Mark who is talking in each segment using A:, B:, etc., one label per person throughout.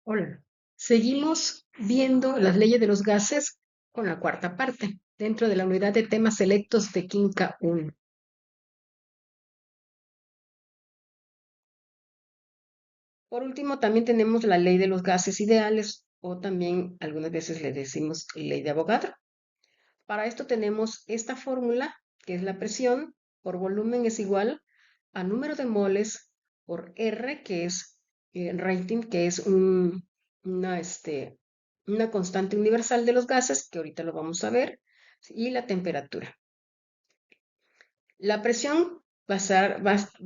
A: Hola. Seguimos viendo las leyes de los gases con la cuarta parte, dentro de la unidad de temas selectos de Química 1. Por último, también tenemos la ley de los gases ideales, o también algunas veces le decimos ley de Avogadro. Para esto tenemos esta fórmula, que es la presión por volumen es igual a número de moles por R, que es rating, que es una constante universal de los gases, que ahorita lo vamos a ver, y la temperatura. La presión va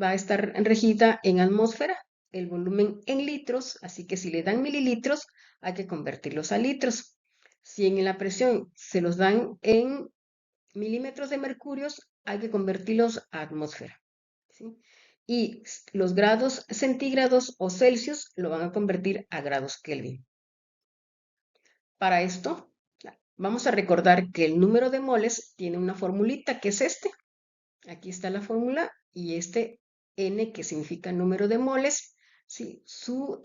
A: a estar regida en atmósfera, el volumen en litros, así que si le dan mililitros, hay que convertirlos a litros. Si en la presión se los dan en milímetros de mercurio, hay que convertirlos a atmósfera, ¿sí? Y los grados centígrados o Celsius lo van a convertir a grados Kelvin. Para esto, vamos a recordar que el número de moles tiene una formulita que es este. Aquí está la fórmula y este N que significa número de moles, ¿sí? Su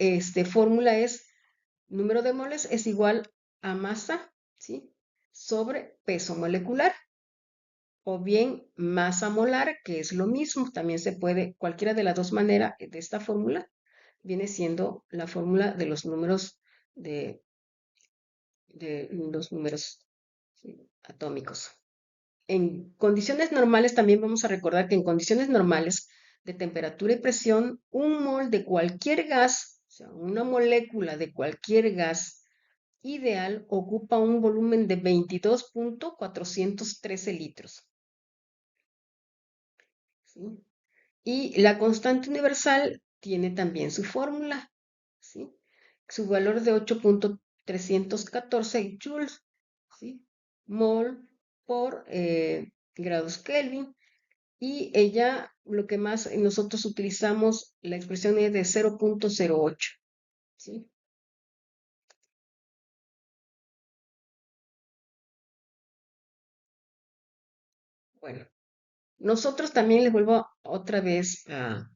A: fórmula es número de moles es igual a masa, ¿sí? Sobre peso molecular, o bien masa molar, que es lo mismo, también se puede, cualquiera de las dos maneras de esta fórmula, viene siendo la fórmula de los números de, de los números, ¿sí?, atómicos. En condiciones normales también vamos a recordar que en condiciones normales de temperatura y presión, un mol de cualquier gas, o sea, una molécula de cualquier gas ideal ocupa un volumen de 22.413 litros, ¿sí? Y la constante universal tiene también su fórmula, ¿sí? Su valor de 8.314 joules, ¿sí? Mol por grados Kelvin. Y ella, lo que más nosotros utilizamos, la expresión es de 0.08, ¿sí? Bueno, nosotros también les vuelvo otra vez a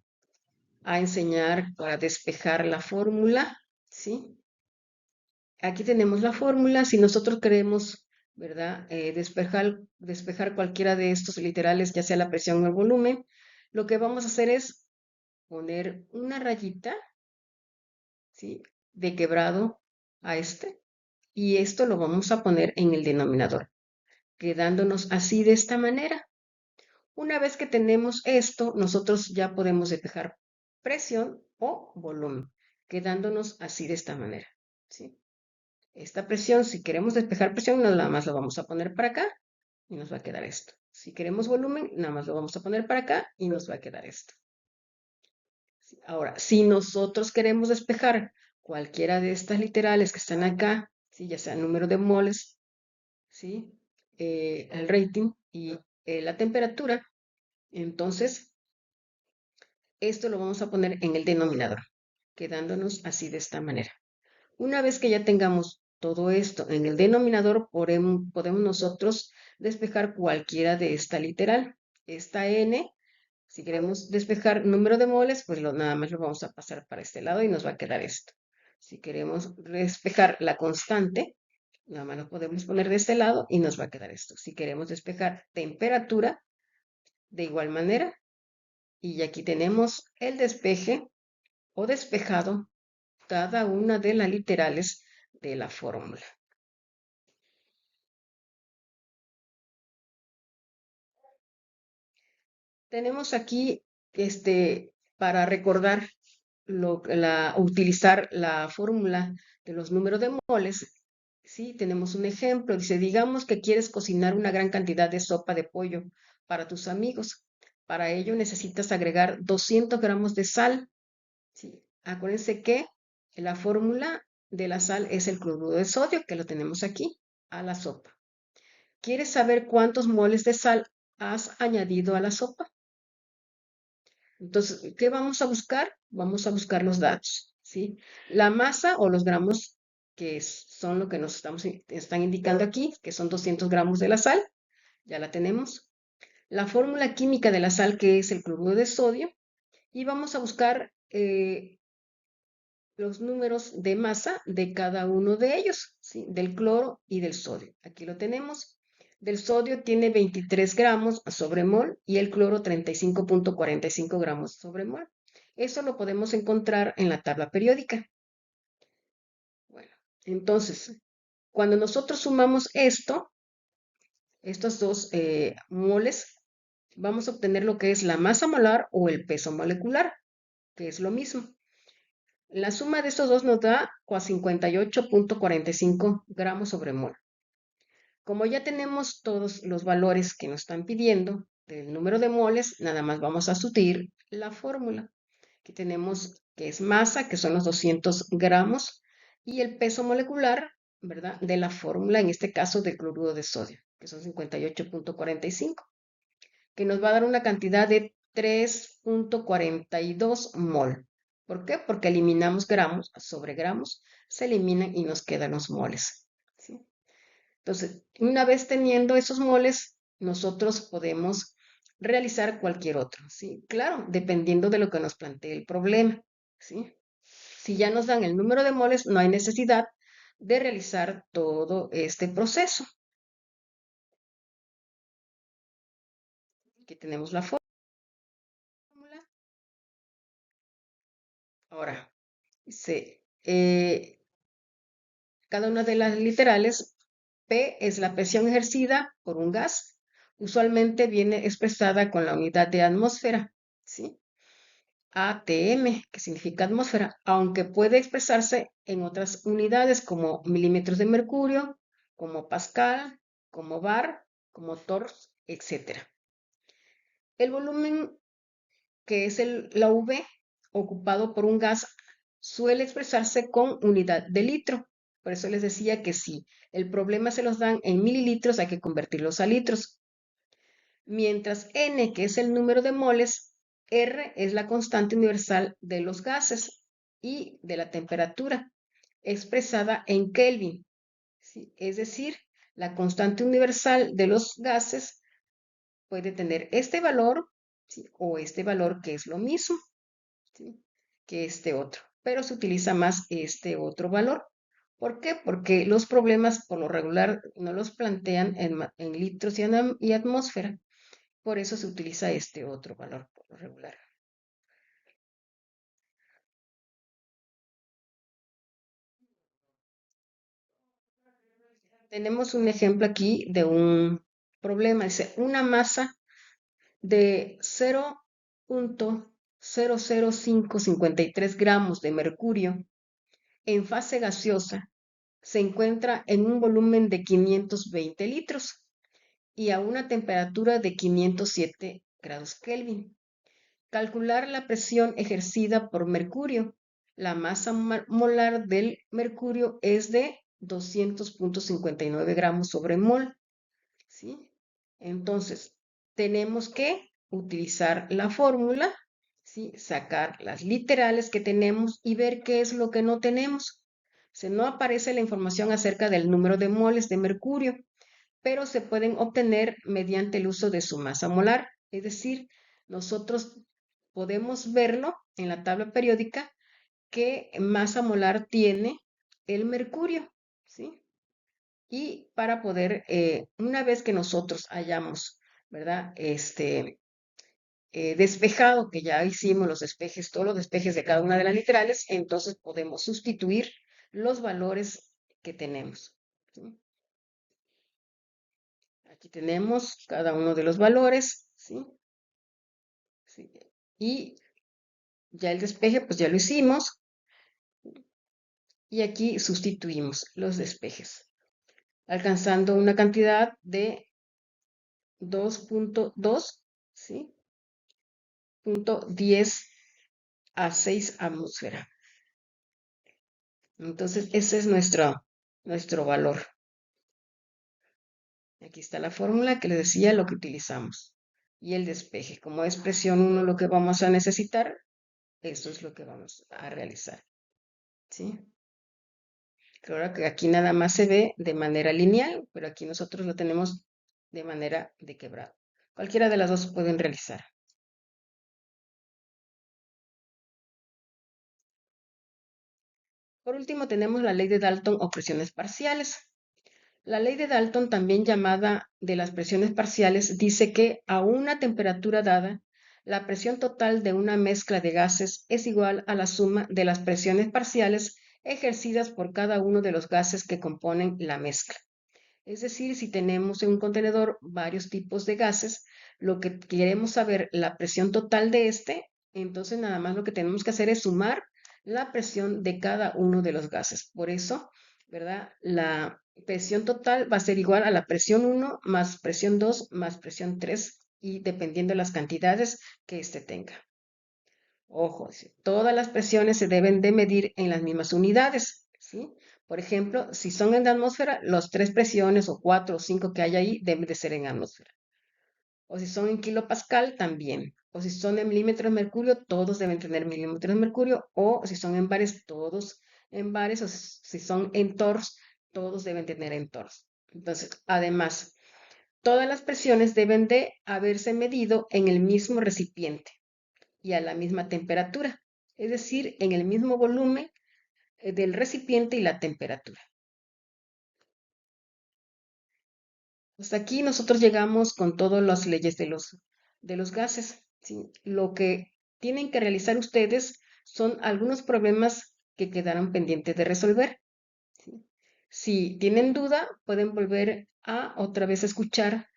A: enseñar para despejar la fórmula, ¿sí? Aquí tenemos la fórmula. Si nosotros queremos, ¿verdad?, despejar cualquiera de estos literales, ya sea la presión o el volumen, lo que vamos a hacer es poner una rayita, ¿sí?, de quebrado a este, y esto lo vamos a poner en el denominador, quedándonos así de esta manera. Una vez que tenemos esto, nosotros ya podemos despejar presión o volumen, quedándonos así de esta manera, ¿sí? Esta presión, si queremos despejar presión, nada más lo vamos a poner para acá y nos va a quedar esto. Si queremos volumen, nada más lo vamos a poner para acá y nos va a quedar esto. Ahora, si nosotros queremos despejar cualquiera de estas literales que están acá, ¿sí?, ya sea el número de moles, ¿sí?, el rating y la temperatura, entonces esto lo vamos a poner en el denominador, quedándonos así de esta manera. Una vez que ya tengamos todo esto en el denominador, podemos nosotros despejar cualquiera de esta literal. Esta n, si queremos despejar número de moles, pues nada más lo vamos a pasar para este lado y nos va a quedar esto. Si queremos despejar la constante, nada más lo podemos poner de este lado y nos va a quedar esto. Si queremos despejar temperatura, de igual manera, y aquí tenemos el despeje o despejado cada una de las literales de la fórmula. Tenemos aquí, para recordar utilizar la fórmula de los números de moles. Sí, tenemos un ejemplo. Dice, digamos que quieres cocinar una gran cantidad de sopa de pollo para tus amigos. Para ello necesitas agregar 200 gramos de sal. Sí, acuérdense que la fórmula de la sal es el cloruro de sodio, que lo tenemos aquí, a la sopa. ¿Quieres saber cuántos moles de sal has añadido a la sopa? Entonces, ¿qué vamos a buscar? Vamos a buscar los datos, ¿sí? La masa o los gramos, que son lo que nos están indicando aquí, que son 200 gramos de la sal, ya la tenemos. La fórmula química de la sal, que es el cloruro de sodio, y vamos a buscar los números de masa de cada uno de ellos, ¿sí? Del cloro y del sodio. Aquí lo tenemos. Del sodio tiene 23 gramos sobre mol y el cloro 35,45 gramos sobre mol. Eso lo podemos encontrar en la tabla periódica. Bueno, entonces, cuando nosotros sumamos estos dos moles, vamos a obtener lo que es la masa molar o el peso molecular, que es lo mismo. La suma de estos dos nos da 58,45 gramos sobre mol. Como ya tenemos todos los valores que nos están pidiendo del número de moles, nada más vamos a sustituir la fórmula. Aquí tenemos que es masa, que son los 200 gramos, y el peso molecular, ¿verdad? De la fórmula, en este caso de cloruro de sodio, que son 58,45, que nos va a dar una cantidad de 3,42 mol. ¿Por qué? Porque eliminamos gramos sobre gramos, se eliminan y nos quedan los moles, ¿sí? Entonces, una vez teniendo esos moles, nosotros podemos realizar cualquier otro, ¿sí? Claro, dependiendo de lo que nos plantee el problema, ¿sí? Si ya nos dan el número de moles, no hay necesidad de realizar todo este proceso. Aquí tenemos la fórmula. Ahora, cada una de las literales, P es la presión ejercida por un gas. Usualmente viene expresada con la unidad de atmósfera, ¿sí? ATM, que significa atmósfera, aunque puede expresarse en otras unidades como milímetros de mercurio, como pascal, como bar, como torr, etc. El volumen, que es la V, ocupado por un gas, suele expresarse con unidad de litro. Por eso les decía que si el problema se los dan en mililitros, hay que convertirlos a litros. Mientras N, que es el número de moles, R es la constante universal de los gases y de la temperatura, expresada en Kelvin. ¿Sí? Es decir, la constante universal de los gases puede tener este valor, ¿sí? O este valor, que es lo mismo, ¿sí? Que este otro, pero se utiliza más este otro valor. ¿Por qué? Porque los problemas por lo regular no los plantean en litros y atmósfera. Por eso se utiliza este otro valor por lo regular. Tenemos un ejemplo aquí de un problema. Dice, una masa de 0,00553 gramos de mercurio en fase gaseosa se encuentra en un volumen de 520 litros y a una temperatura de 507 grados Kelvin. Calcular la presión ejercida por mercurio. La masa molar del mercurio es de 200,59 gramos sobre mol, ¿sí? Entonces, tenemos que utilizar la fórmula, ¿sí? Sacar las literales que tenemos y ver qué es lo que no tenemos. Se no aparece la información acerca del número de moles de mercurio, pero se pueden obtener mediante el uso de su masa molar. Es decir, nosotros podemos verlo en la tabla periódica qué masa molar tiene el mercurio, ¿sí? Y para poder, una vez que nosotros hayamos, ¿verdad? Despejado, que ya hicimos los despejes, todos los despejes de cada una de las literales, entonces podemos sustituir los valores que tenemos, ¿sí? Aquí tenemos cada uno de los valores, ¿sí? ¿Sí? Y ya el despeje, pues ya lo hicimos. Y aquí sustituimos los despejes, alcanzando una cantidad de 2,2, ¿sí? 0,10 a 6 atmósfera. Entonces, ese es nuestro valor. Aquí está la fórmula que les decía, lo que utilizamos. Y el despeje. Como es presión 1 lo que vamos a necesitar, eso es lo que vamos a realizar, ¿sí? Claro que aquí nada más se ve de manera lineal, pero aquí nosotros lo tenemos de manera de quebrado. Cualquiera de las dos pueden realizar. Por último, tenemos la ley de Dalton o presiones parciales. La ley de Dalton, también llamada de las presiones parciales, dice que a una temperatura dada, la presión total de una mezcla de gases es igual a la suma de las presiones parciales ejercidas por cada uno de los gases que componen la mezcla. Es decir, si tenemos en un contenedor varios tipos de gases, lo que queremos saber la presión total de este, entonces nada más lo que tenemos que hacer es sumar la presión de cada uno de los gases. Por eso, ¿verdad? La presión total va a ser igual a la presión 1 más presión 2 más presión 3 y dependiendo de las cantidades que éste tenga. Ojo, todas las presiones se deben de medir en las mismas unidades, ¿sí? Por ejemplo, si son en la atmósfera, las tres presiones o cuatro o cinco que hay ahí deben de ser en atmósfera. O si son en kilopascal, también. O si son en milímetros de mercurio, todos deben tener milímetros de mercurio. O si son en bares, todos en bares. O si son en torrs, todos deben tener en torrs. Entonces, además, todas las presiones deben de haberse medido en el mismo recipiente y a la misma temperatura, es decir, en el mismo volumen del recipiente y la temperatura. Hasta aquí nosotros llegamos con todas las leyes de los gases, ¿sí? Lo que tienen que realizar ustedes son algunos problemas que quedaron pendientes de resolver, ¿sí? Si tienen duda, pueden volver a otra vez escuchar